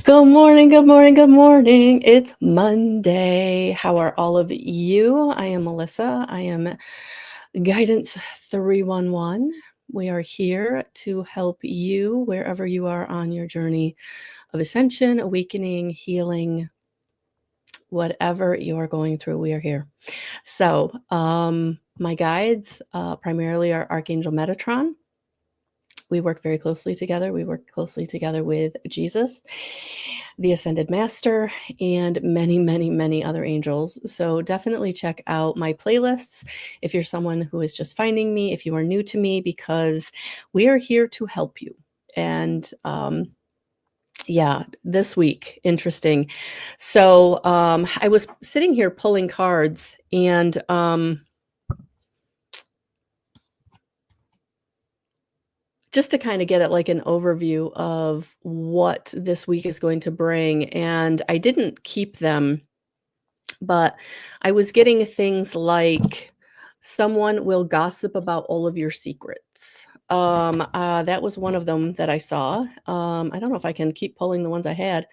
Good morning, good morning, good morning. It's Monday. How are all of you? I am Melissa. I am Guidance 311. We are here to help you wherever you are on your journey of ascension, awakening, healing, whatever you are going through, we are here. So, my guides primarily are Archangel Metatron. We work very closely together. We work closely together with Jesus, the Ascended Master, and many, many, many other angels. So definitely check out my playlists if you're someone who is just finding me, if you are new to me, because we are here to help you. And yeah, this week, interesting. So I was sitting here pulling cards and just to kind of get it like an overview of what this week is going to bring. And I didn't keep them, but I was getting things like someone will gossip about all of your secrets. That was one of them that I saw. I don't know if I can keep pulling the ones I had.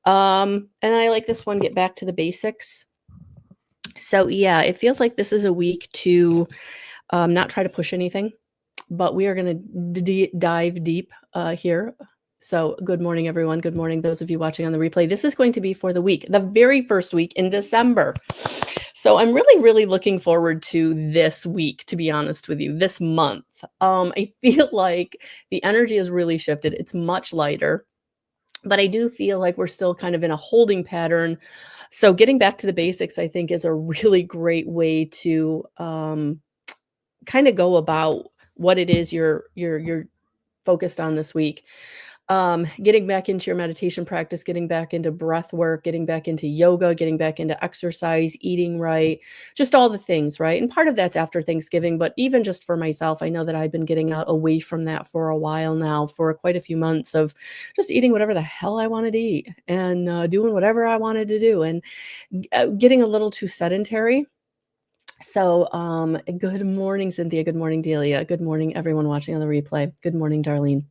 And I like this one, get back to the basics. So yeah, it feels like this is a week to not try to push anything, but we are going to dive deep here. So good morning, everyone. Good morning, those of you watching on the replay. This is going to be for the week, the very first week in December. So I'm really, really looking forward to this week, to be honest with you, this month. I feel like the energy has really shifted. It's much lighter, but I do feel like we're still kind of in a holding pattern. So getting back to the basics, I think, is a really great way to kind of go about what it is you're focused on this week. Getting back into your meditation practice, getting back into breath work, getting back into yoga, getting back into exercise, eating right, just all the things, right? And part of that's after Thanksgiving, but even just for myself, I know that I've been getting away from that for a while now, for quite a few months, of just eating whatever the hell I wanted to eat and doing whatever I wanted to do, and getting a little too sedentary. So, good morning, Cynthia. Good morning, Delia. Good morning, everyone watching on the replay. Good morning, Darlene.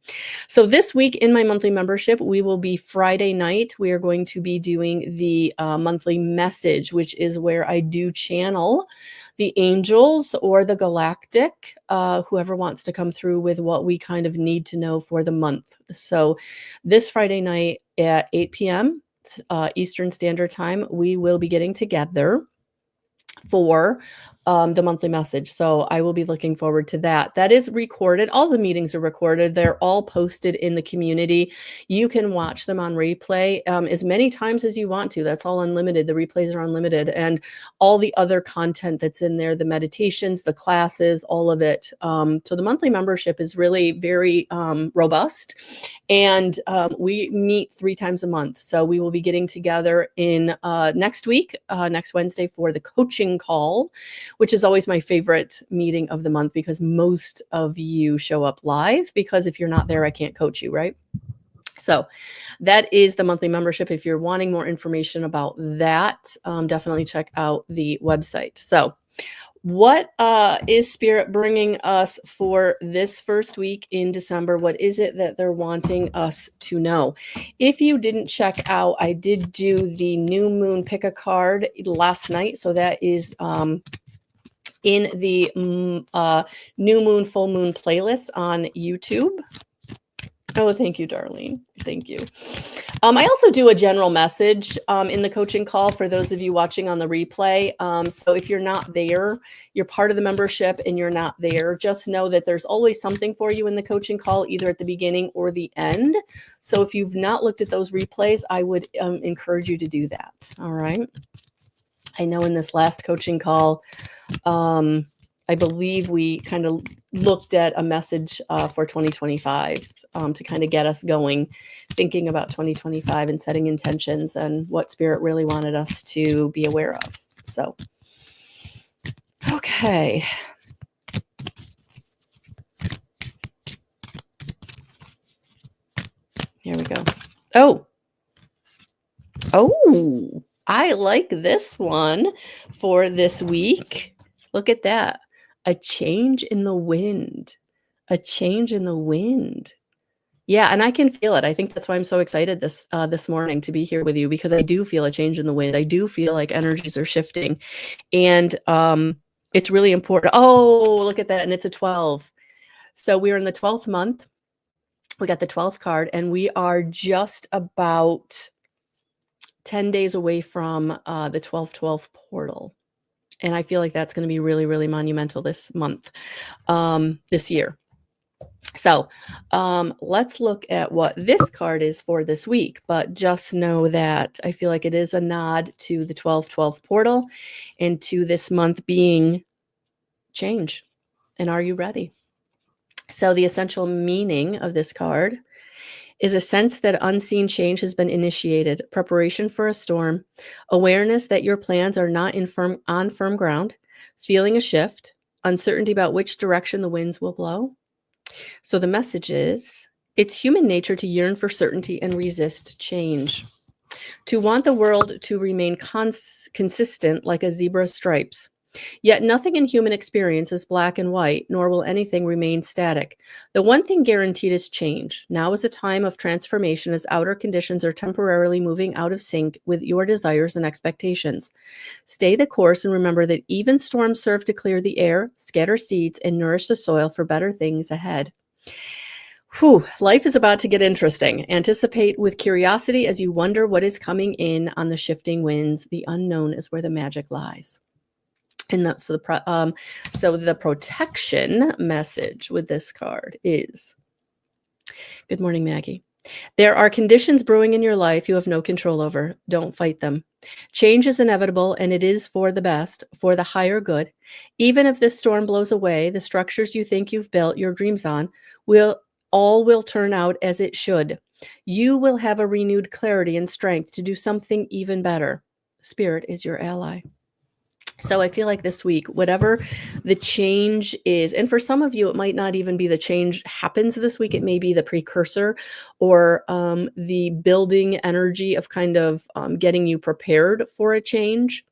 So this week in my monthly membership, we will be Friday night. We are going to be doing the monthly message, which is where I do channel the angels or the galactic, whoever wants to come through with what we kind of need to know for the month. So this Friday night at 8 p.m. Eastern Standard Time, we will be getting together for the monthly message. So I will be looking forward to that. That is recorded. All the meetings are recorded. They're all posted in the community. You can watch them on replay as many times as you want to. That's all unlimited. The replays are unlimited. And all the other content that's in there, the meditations, the classes, all of it. So the monthly membership is really very robust. And we meet 3 times a month. So we will be getting together in next week, next Wednesday, for the coaching call, which is always my favorite meeting of the month, because most of you show up live, because if you're not there, I can't coach you, right? So that is the monthly membership. If you're wanting more information about that, definitely check out the website. So what is Spirit bringing us for this first week in December? What is it that they're wanting us to know? If you didn't check out, I did do the new moon pick a card last night. So that is in the new moon, full moon playlist on YouTube. Oh, thank you, Darlene. Thank you. I also do a general message in the coaching call for those of you watching on the replay. So if you're not there, you're part of the membership and you're not there, just know that there's always something for you in the coaching call, either at the beginning or the end. So if you've not looked at those replays, I would encourage you to do that. All right. I know in this last coaching call, I believe we kind of looked at a message for 2025 to kind of get us going, thinking about 2025 and setting intentions and what Spirit really wanted us to be aware of. So, okay. Here we go. Oh, I like this one for this week. Look at that. A change in the wind. A change in the wind. Yeah, and I can feel it. I think that's why I'm so excited this morning to be here with you, because I do feel a change in the wind. I do feel like energies are shifting, and it's really important. Oh, look at that, and it's a 12. So we're in the 12th month. We got the 12th card, and we are just about 10 days away from the 12/12 portal. And I feel like that's going to be really, really monumental this month, this year. So let's look at what this card is for this week. But just know that I feel like it is a nod to the 12/12 portal and to this month being change. And are you ready? So the essential meaning of this card is a sense that unseen change has been initiated, preparation for a storm, awareness that your plans are not on firm ground, feeling a shift, uncertainty about which direction the winds will blow. So the message is, it's human nature to yearn for certainty and resist change, to want the world to remain consistent like a zebra's stripes. Yet nothing in human experience is black and white, nor will anything remain static. The one thing guaranteed is change. Now is a time of transformation as outer conditions are temporarily moving out of sync with your desires and expectations. Stay the course and remember that even storms serve to clear the air, scatter seeds, and nourish the soil for better things ahead. Whew, life is about to get interesting. Anticipate with curiosity as you wonder what is coming in on the shifting winds. The unknown is where the magic lies. And so the protection message with this card is, good morning, Maggie. There are conditions brewing in your life you have no control over. Don't fight them. Change is inevitable, and it is for the best, for the higher good. Even if this storm blows away, the structures you think you've built your dreams on will turn out as it should. You will have a renewed clarity and strength to do something even better. Spirit is your ally. So I feel like this week, whatever the change is, and for some of you, it might not even be the change happens this week. It may be the precursor or the building energy of kind of getting you prepared for a change.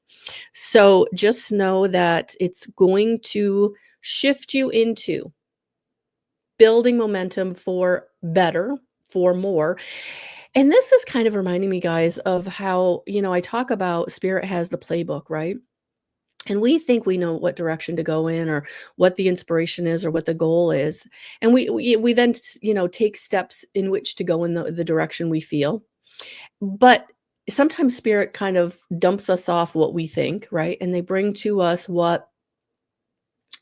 So just know that it's going to shift you into building momentum for better, for more. And this is kind of reminding me, guys, of how, I talk about spirit has the playbook, right? And we think we know what direction to go in or what the inspiration is or what the goal is. And we then, take steps in which to go in the direction we feel. But sometimes spirit kind of dumps us off what we think, right? And they bring to us what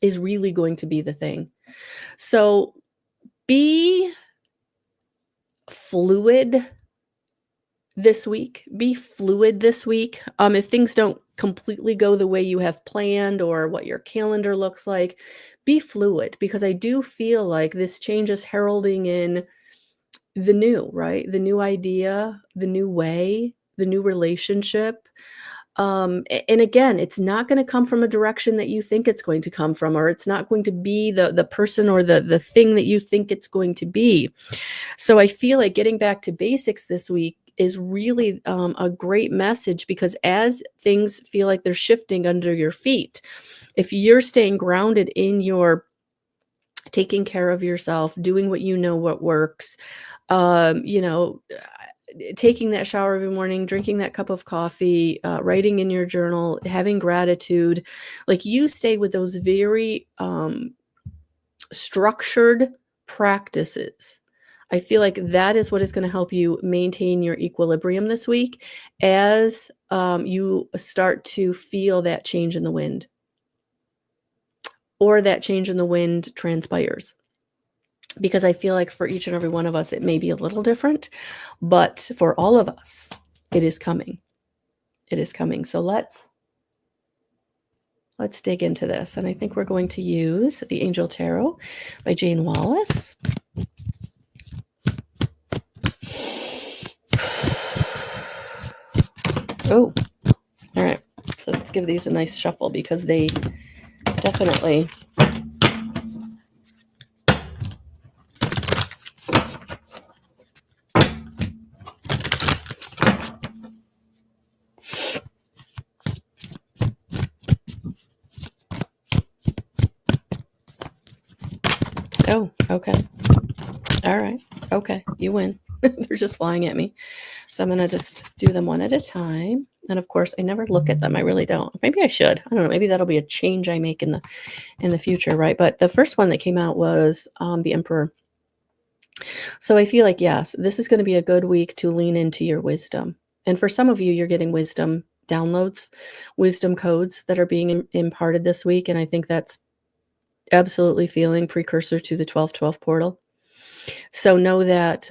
is really going to be the thing. So be fluid this week. Be fluid this week. If things don't completely go the way you have planned or what your calendar looks like, be fluid, because I do feel like this change is heralding in the new, right? The new idea, the new way, the new relationship. And again, it's not going to come from a direction that you think it's going to come from, or it's not going to be the person or the thing that you think it's going to be. So I feel like getting back to basics this week is really a great message, because as things feel like they're shifting under your feet, if you're staying grounded in your taking care of yourself, doing what works, taking that shower every morning, drinking that cup of coffee, writing in your journal, having gratitude, like you stay with those very structured practices. I feel like that is what is going to help you maintain your equilibrium this week as you start to feel that change in the wind, or that change in the wind transpires. Because I feel like for each and every one of us, it may be a little different, but for all of us, it is coming. It is coming. So let's dig into this. And I think we're going to use the Angel Tarot by Jane Wallace. Oh, all right. So let's give these a nice shuffle, because they definitely oh, okay. All right. Okay, you win. They're just flying at me. So I'm going to just do them one at a time. And of course, I never look at them. I really don't. Maybe I should. I don't know. Maybe that'll be a change I make in the future, right? But the first one that came out was the Emperor. So I feel like, yes, this is going to be a good week to lean into your wisdom. And for some of you, you're getting wisdom downloads, wisdom codes that are being imparted this week. And I think that's absolutely feeling precursor to the 1212 portal. So know that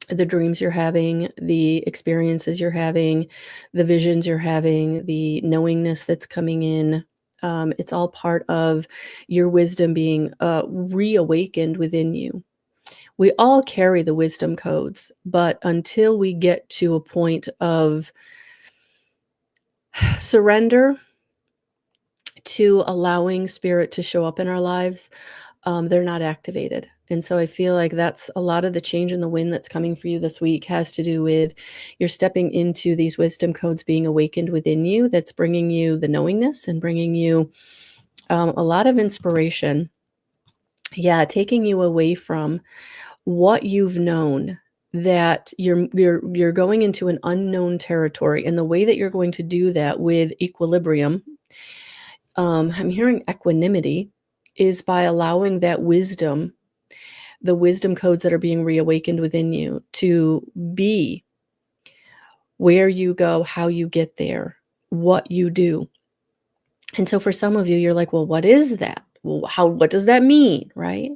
the dreams you're having, the experiences you're having, the visions you're having, the knowingness that's coming in, it's all part of your wisdom being reawakened within you. We all carry the wisdom codes, but until we get to a point of surrender to allowing spirit to show up in our lives, they're not activated. And so I feel like that's a lot of the change in the wind that's coming for you this week has to do with you're stepping into these wisdom codes being awakened within you. That's bringing you the knowingness and bringing you a lot of inspiration. Yeah, taking you away from what you've known, that you're going into an unknown territory, and the way that you're going to do that with equilibrium, I'm hearing equanimity, is by allowing that wisdom, the wisdom codes that are being reawakened within you, to be where you go, how you get there, what you do. And so for some of you, you're like, well, what is that? Well, what does that mean? Right?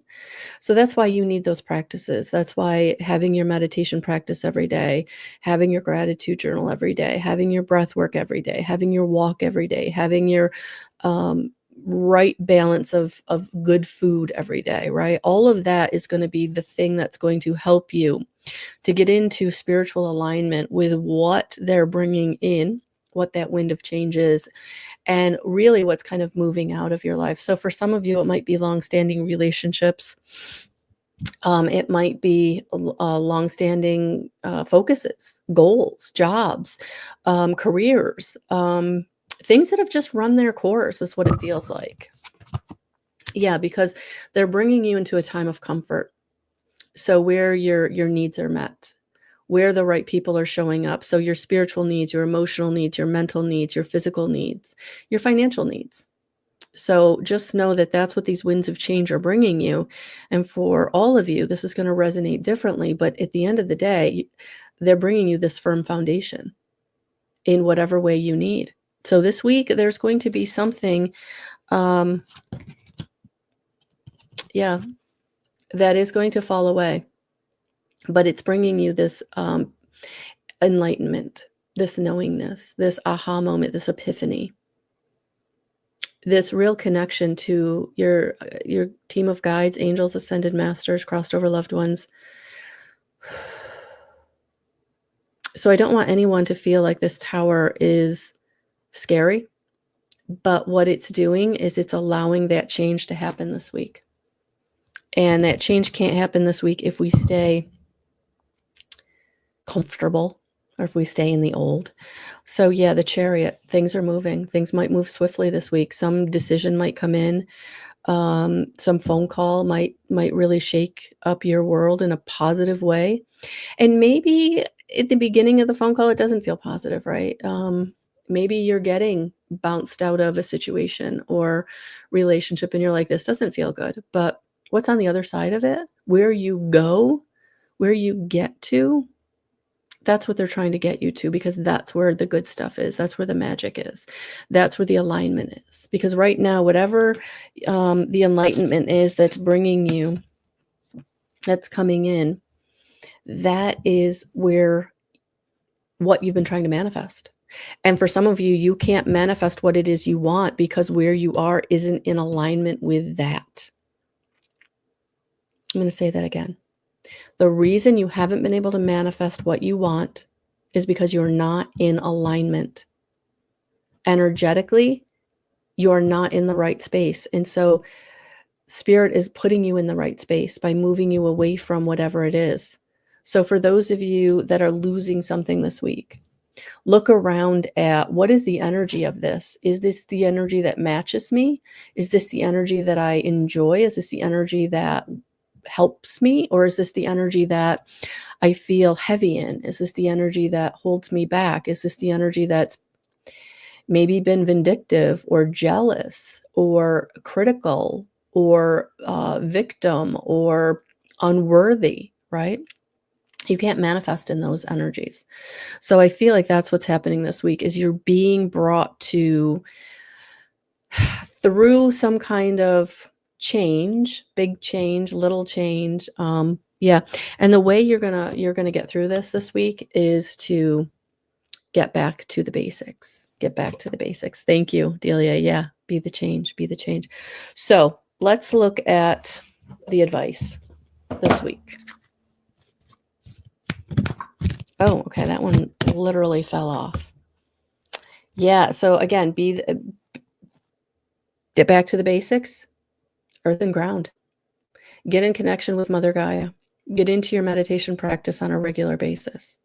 So that's why you need those practices. That's why having your meditation practice every day, having your gratitude journal every day, having your breath work every day, having your walk every day, having your right balance of good food every day, right? All of that is going to be the thing that's going to help you to get into spiritual alignment with what they're bringing in, what that wind of change is, and really what's kind of moving out of your life. So for some of you, it might be long-standing relationships. It might be long-standing focuses, goals, jobs, careers, things that have just run their course is what it feels like. Yeah, because they're bringing you into a time of comfort. So where your needs are met, where the right people are showing up. So your spiritual needs, your emotional needs, your mental needs, your physical needs, your financial needs. So just know that that's what these winds of change are bringing you. And for all of you, this is going to resonate differently. But at the end of the day, they're bringing you this firm foundation in whatever way you need. So this week, there's going to be something, yeah, that is going to fall away. But it's bringing you this enlightenment, this knowingness, this aha moment, this epiphany, this real connection to your team of guides, angels, ascended masters, crossed over loved ones. So I don't want anyone to feel like this tower is scary, but what it's doing is it's allowing that change to happen this week. And that change can't happen this week if we stay comfortable or if we stay in the old. So yeah, the Chariot, things are moving. Things might move swiftly this week. Some decision might come in. Some phone call might really shake up your world in a positive way. And maybe at the beginning of the phone call, it doesn't feel positive, right? Maybe you're getting bounced out of a situation or relationship and you're like, this doesn't feel good. But what's on the other side of it? Where you go, where you get to, that's what they're trying to get you to, because that's where the good stuff is. That's where the magic is. That's where the alignment is. Because right now, whatever the enlightenment is that's bringing you, that's coming in, that is where what you've been trying to manifest. And for some of you, you can't manifest what it is you want because where you are isn't in alignment with that. I'm going to say that again. The reason you haven't been able to manifest what you want is because you're not in alignment. Energetically, you're not in the right space. And so Spirit is putting you in the right space by moving you away from whatever it is. So for those of you that are losing something this week, look around at what is the energy of this? Is this the energy that matches me? Is this the energy that I enjoy? Is this the energy that helps me? Or is this the energy that I feel heavy in? Is this the energy that holds me back? Is this the energy that's maybe been vindictive or jealous or critical or victim or unworthy, right? You can't manifest in those energies. So I feel like that's what's happening this week is you're being brought to through some kind of change, big change, little change. Yeah. And the way you're gonna get through this week is to get back to the basics. Get back to the basics. Thank you, Delia. Yeah. Be the change. Be the change. So let's look at the advice this week. Oh, okay. That one literally fell off. Yeah. So again, get back to the basics, earth and ground. Get in connection with Mother Gaia. Get into your meditation practice on a regular basis.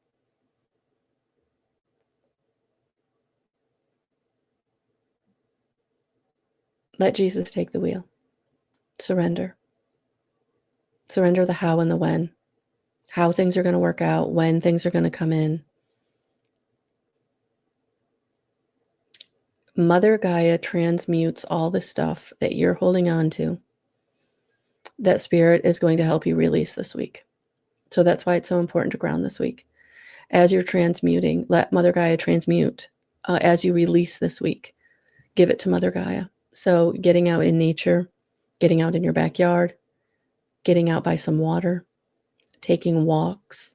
Let Jesus take the wheel. Surrender. Surrender the how and the when. How things are going to work out, when things are going to come in. Mother Gaia transmutes all the stuff that you're holding on to. That spirit is going to help you release this week. So that's why it's so important to ground this week. As you're transmuting, let Mother Gaia transmute. As you release this week, give it to Mother Gaia. So getting out in nature, getting out in your backyard, getting out by some water, taking walks,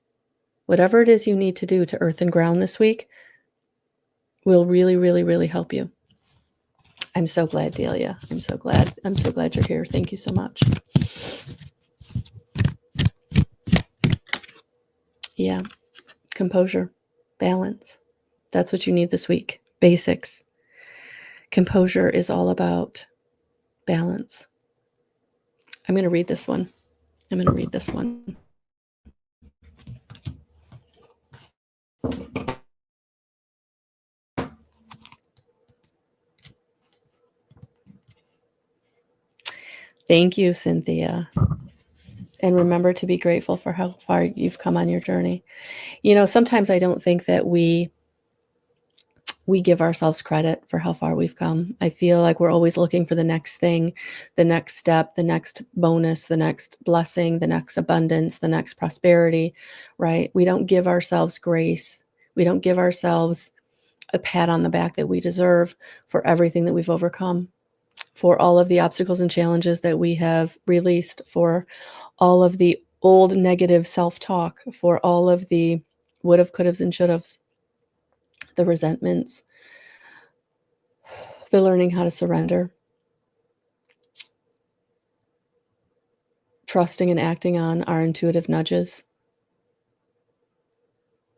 whatever it is you need to do to earth and ground this week will really, really, really help you. I'm so glad, Delia. I'm so glad you're here. Thank you so much. Yeah. Composure, balance. That's what you need this week. Basics. Composure is all about balance. I'm going to read this one. Thank you, Cynthia. And remember to be grateful for how far you've come on your journey. Sometimes I don't think that we give ourselves credit for how far we've come. I feel like we're always looking for the next thing, the next step, the next bonus, the next blessing, the next abundance, the next prosperity, right? We don't give ourselves grace. We don't give ourselves a pat on the back that we deserve for everything that we've overcome, for all of the obstacles and challenges that we have released, for all of the old negative self-talk, for all of the would-have, could-haves, and should-haves, the resentments, the learning how to surrender, trusting and acting on our intuitive nudges.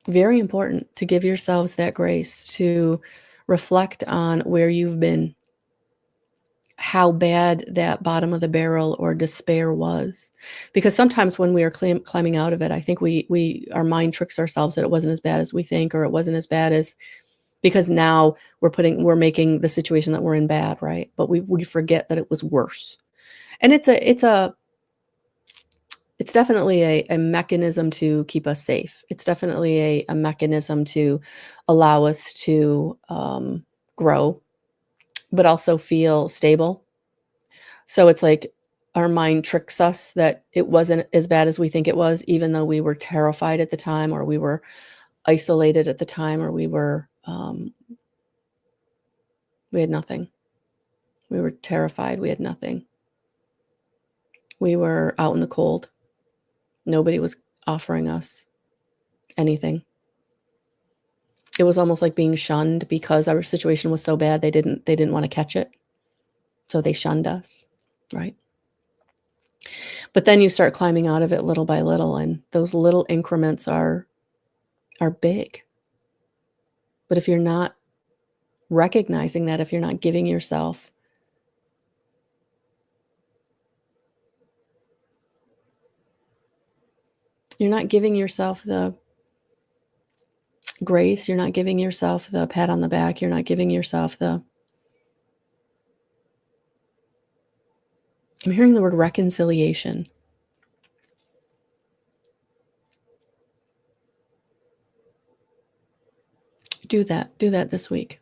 Very important to give yourselves that grace to reflect on where you've been, how bad that bottom of the barrel or despair was. Because sometimes when we are climbing out of it, I think our mind tricks ourselves that it wasn't as bad as we think, or it wasn't as bad as, because now we're making the situation that we're in bad, right? But we forget that it was worse. And it's definitely a mechanism to keep us safe. It's definitely a mechanism to allow us to grow, but also feel stable. So it's like our mind tricks us that it wasn't as bad as we think it was, even though we were terrified at the time, or we were isolated at the time, or we had nothing. We were terrified. We had nothing. We were out in the cold. Nobody was offering us anything. It was almost like being shunned because our situation was so bad. They didn't want to catch it. So they shunned us, right? But then you start climbing out of it little by little, and those little increments are big. But if you're not recognizing that, if you're not giving yourself the grace, you're not giving yourself the pat on the back, you're not giving yourself I'm hearing the word reconciliation. Do that. Do that this week.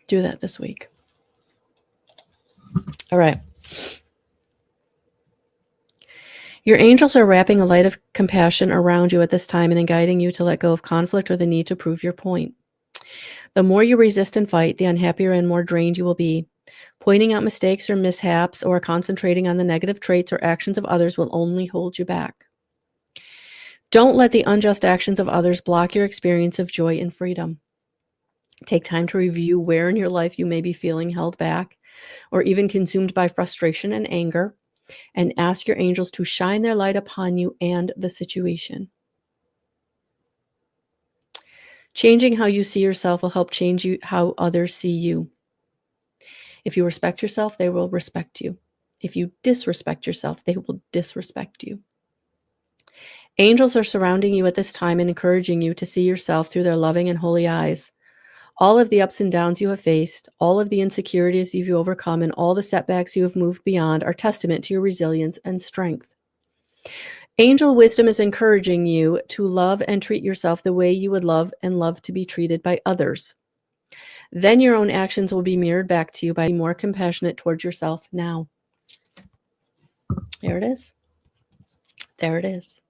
Do that this week. All right. Your angels are wrapping a light of compassion around you at this time and guiding you to let go of conflict or the need to prove your point. The more you resist and fight, the unhappier and more drained you will be. Pointing out mistakes or mishaps or concentrating on the negative traits or actions of others will only hold you back. Don't let the unjust actions of others block your experience of joy and freedom. Take time to review where in your life you may be feeling held back or even consumed by frustration and anger, and ask your angels to shine their light upon you and the situation. Changing how you see yourself will help change how others see you. If you respect yourself, they will respect you. If you disrespect yourself, they will disrespect you. Angels are surrounding you at this time and encouraging you to see yourself through their loving and holy eyes. All of the ups and downs you have faced, all of the insecurities you've overcome, and all the setbacks you have moved beyond are testament to your resilience and strength. Angel wisdom is encouraging you to love and treat yourself the way you would love and love to be treated by others. Then your own actions will be mirrored back to you by being more compassionate towards yourself now. There it is. There it is.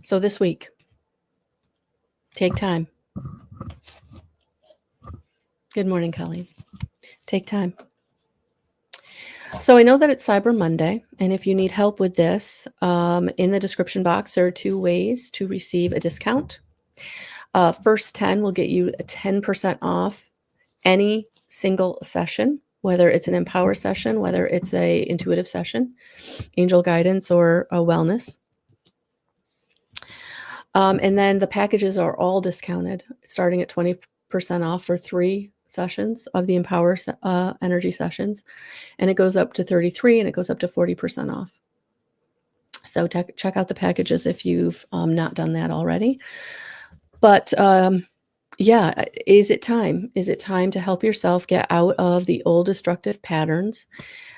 So this week, take time. Good morning, Colleen. Take time. So I know that it's Cyber Monday, and if you need help with this, in the description box, there are 2 ways to receive a discount. First 10 will get you a 10% off any single session, whether it's an empower session, whether it's a intuitive session, angel guidance, or a wellness. And then the packages are all discounted, starting at 20% off for 3 sessions of the empower energy sessions, and it goes up to 33, and it goes up to 40% off. So check out the packages if you've not done that already. But yeah, is it time? Is it time to help yourself get out of the old destructive patterns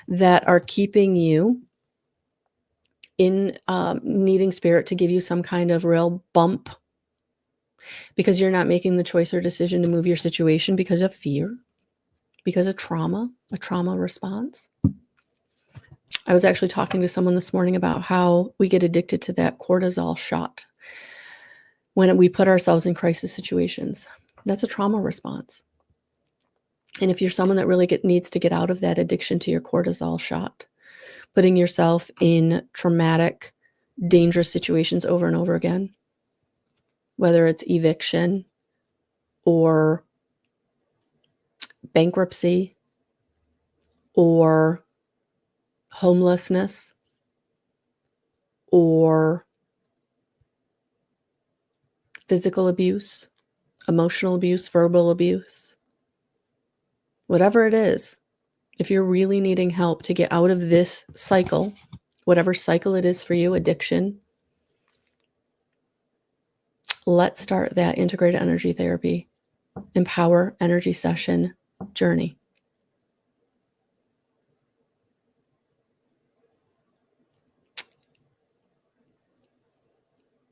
that are keeping you in needing spirit to give you some kind of real bump because you're not making the choice or decision to move your situation because of fear, because of trauma, a trauma response? I was actually talking to someone this morning about how we get addicted to that cortisol shot when we put ourselves in crisis situations. That's a trauma response. And if you're someone that really needs to get out of that addiction to your cortisol shot, putting yourself in traumatic, dangerous situations over and over again, whether it's eviction or bankruptcy or homelessness or physical abuse, emotional abuse, verbal abuse, whatever it is, if you're really needing help to get out of this cycle, whatever cycle it is for you, addiction, let's start that integrated energy therapy, empower energy session journey.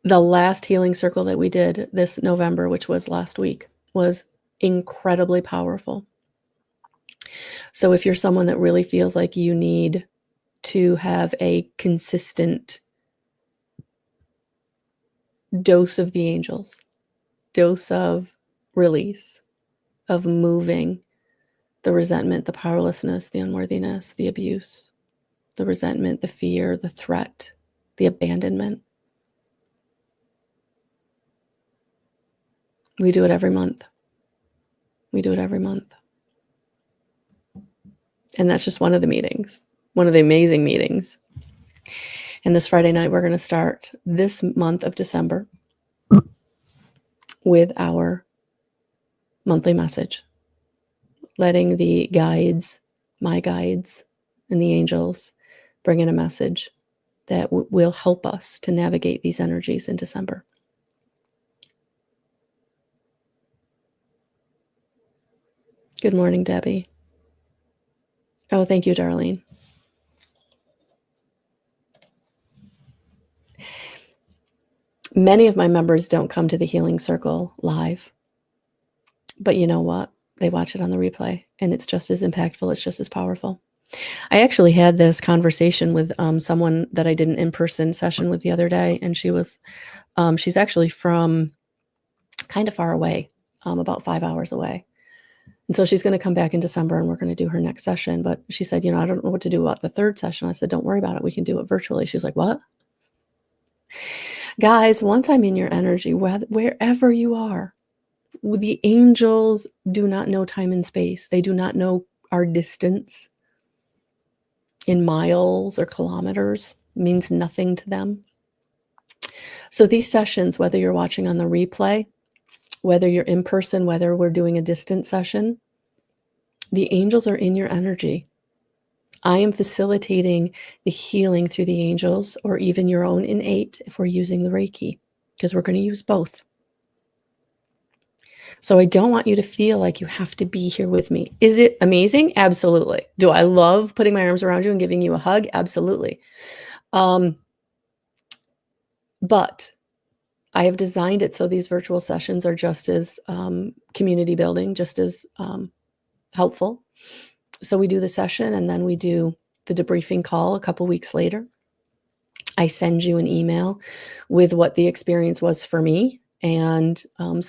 The last healing circle that we did this November, which was last week, was incredibly powerful. So if you're someone that really feels like you need to have a consistent dose of the angels, dose of release, of moving the resentment, the powerlessness, the unworthiness, the abuse, the resentment, the fear, the threat, the abandonment, we do it every month. We do it every month. And that's just one of the meetings, one of the amazing meetings. And this Friday night, we're going to start this month of December with our monthly message, letting the guides, my guides, and the angels bring in a message that will help us to navigate these energies in December. Good morning, Debbie. Oh, thank you, Darlene. Many of my members don't come to the Healing Circle live, but you know what? They watch it on the replay, and it's just as impactful. It's just as powerful. I actually had this conversation with someone that I did an in-person session with the other day, and she's actually from kind of far away, about 5 hours away. And so she's going to come back in December, and we're going to do her next session. But she said, I don't know what to do about the third session. I said, don't worry about it. We can do it virtually. She was like, what? Guys, once I'm in your energy, wherever you are, the angels do not know time and space. They do not know our distance in miles or kilometers. It means nothing to them. So these sessions, whether you're watching on the replay, whether you're in person, whether we're doing a distance session, the angels are in your energy. I am facilitating the healing through the angels, or even your own innate if we're using the Reiki, because we're going to use both. So I don't want you to feel like you have to be here with me. Is it amazing? Absolutely. Do I love putting my arms around you and giving you a hug? Absolutely. But I have designed it so these virtual sessions are just as community building, just as helpful. So we do the session, and then we do the debriefing call a couple weeks later. I send you an email with what the experience was for me, and an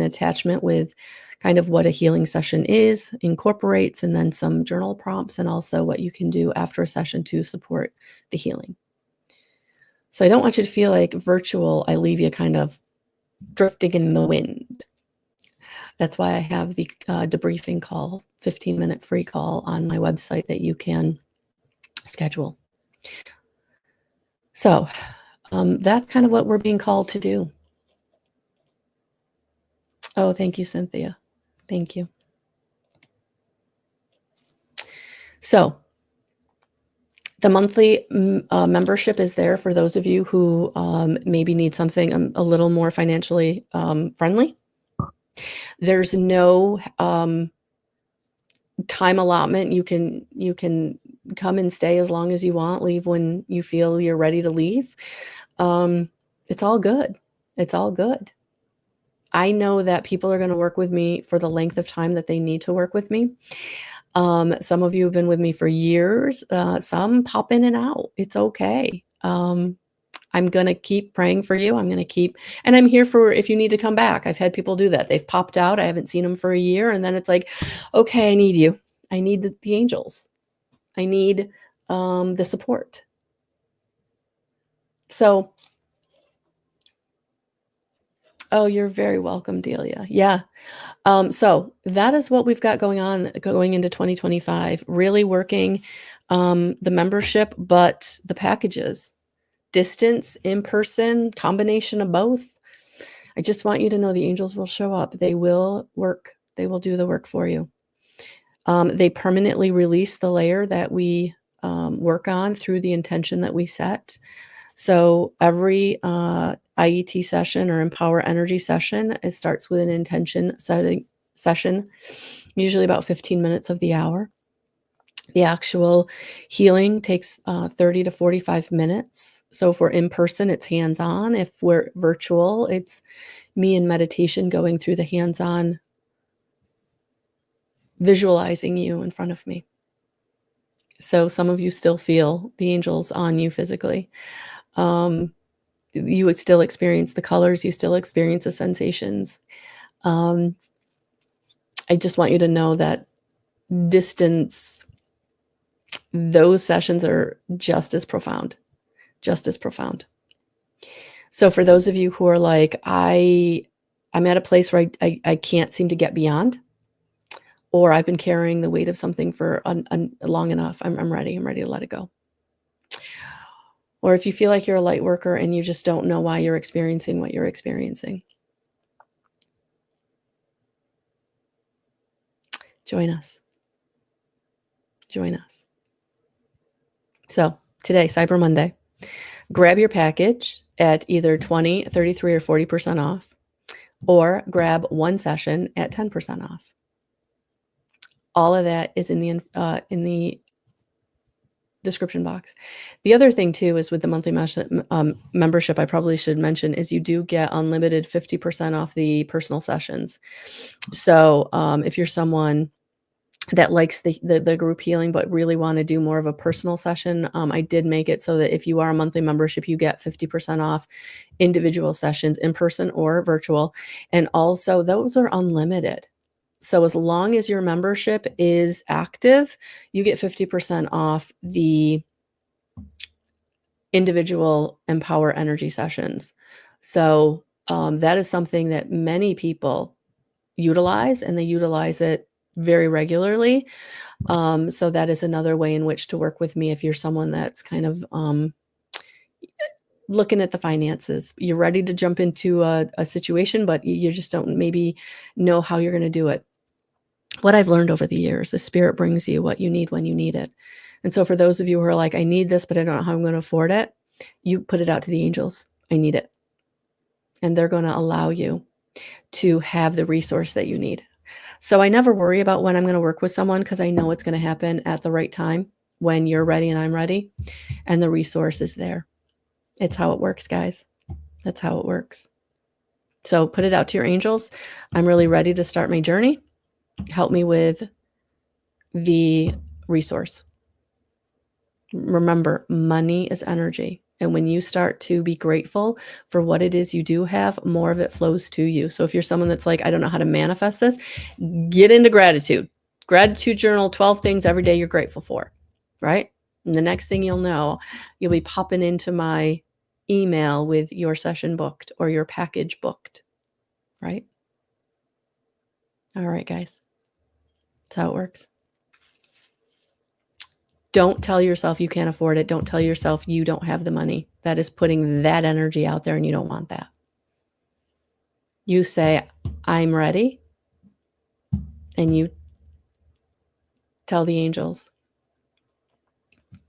attachment with kind of what a healing session incorporates, and then some journal prompts, and also what you can do after a session to support the healing. So I don't want you to feel like virtual, I leave you kind of drifting in the wind. That's why I have the debriefing call, 15-minute free call on my website that you can schedule. So that's kind of what we're being called to do. Oh, thank you, Cynthia. Thank you. So the monthly membership is there for those of you who maybe need something a little more financially friendly. There's no time allotment. You can come and stay as long as you want, leave when you feel you're ready to leave. It's all good. It's all good. I know that people are going to work with me for the length of time that they need to work with me. Some of you have been with me for years. Some pop in and out. It's okay. I'm going to keep praying for you. And I'm here for if you need to come back. I've had people do that. They've popped out. I haven't seen them for a year. And then it's like, okay, I need you. I need the angels. I need the support. So, oh, you're very welcome, Delia. Yeah. So that is what we've got going on going into 2025, really working the membership, but the packages, distance, in person, combination of both. I just want you to know the angels will show up. They will work. They will do the work for you. They permanently release the layer that we work on through the intention that we set. So every IET session or Empower Energy session, it starts with an intention setting session, usually about 15 minutes of the hour. The actual healing takes 30 to 45 minutes. So if we're in person, it's hands-on. If we're virtual, it's me in meditation going through the hands-on, visualizing you in front of me. So some of you still feel the angels on you physically. You would still experience the colors. You still experience the sensations. I just want you to know that distance, those sessions are just as profound, just as profound. So for those of you who are like, I'm at a place where I can't seem to get beyond, or I've been carrying the weight of something for long enough, I'm ready to let it go. Or if you feel like you're a light worker and you just don't know why you're experiencing what you're experiencing, join us. Join us. So today, Cyber Monday, grab your package at either 20, 33, or 40% off, or grab one session at 10% off. All of that is in the description box. The other thing too is with the monthly membership, I probably should mention, is you do get unlimited 50% off the personal sessions. So if you're someone that likes the group healing but really want to do more of a personal session, I did make it so that if you are a monthly membership, you get 50% off individual sessions, in person or virtual. And also those are unlimited. So as long as your membership is active, you get 50% off the individual Empower Energy sessions. So that is something that many people utilize, and they utilize it very regularly. So that is another way in which to work with me if you're someone that's kind of looking at the finances. You're ready to jump into a situation, but you just don't maybe know how you're going to do it. What I've learned over the years, the spirit brings you what you need when you need it. And so for those of you who are like, I need this, but I don't know how I'm going to afford it, you put it out to the angels. I need it. And they're going to allow you to have the resource that you need. So I never worry about when I'm going to work with someone, because I know it's going to happen at the right time when you're ready and I'm ready, and the resource is there. It's how it works, guys. That's how it works. So put it out to your angels. I'm really ready to start my journey. Help me with the resource. Remember, money is energy. And when you start to be grateful for what it is you do have, more of it flows to you. So if you're someone that's like, I don't know how to manifest this, get into gratitude. Gratitude journal, 12 things every day you're grateful for, right? And the next thing you'll know, you'll be popping into my email with your session booked or your package booked, right? All right, guys. That's how it works. Don't tell yourself you can't afford it. Don't tell yourself you don't have the money. That is putting that energy out there, and you don't want that. You say, I'm ready, and you tell the angels.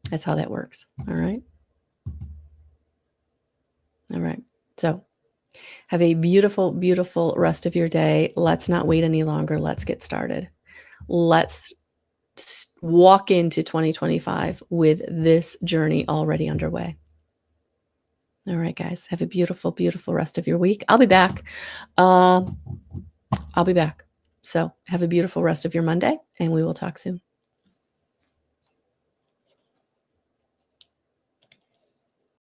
That's how that works. All right. All right. So have a beautiful, beautiful rest of your day. Let's not wait any longer. Let's get started. Let's walk into 2025 with this journey already underway. All right, guys. Have a beautiful, beautiful rest of your week. I'll be back. So have a beautiful rest of your Monday, and we will talk soon.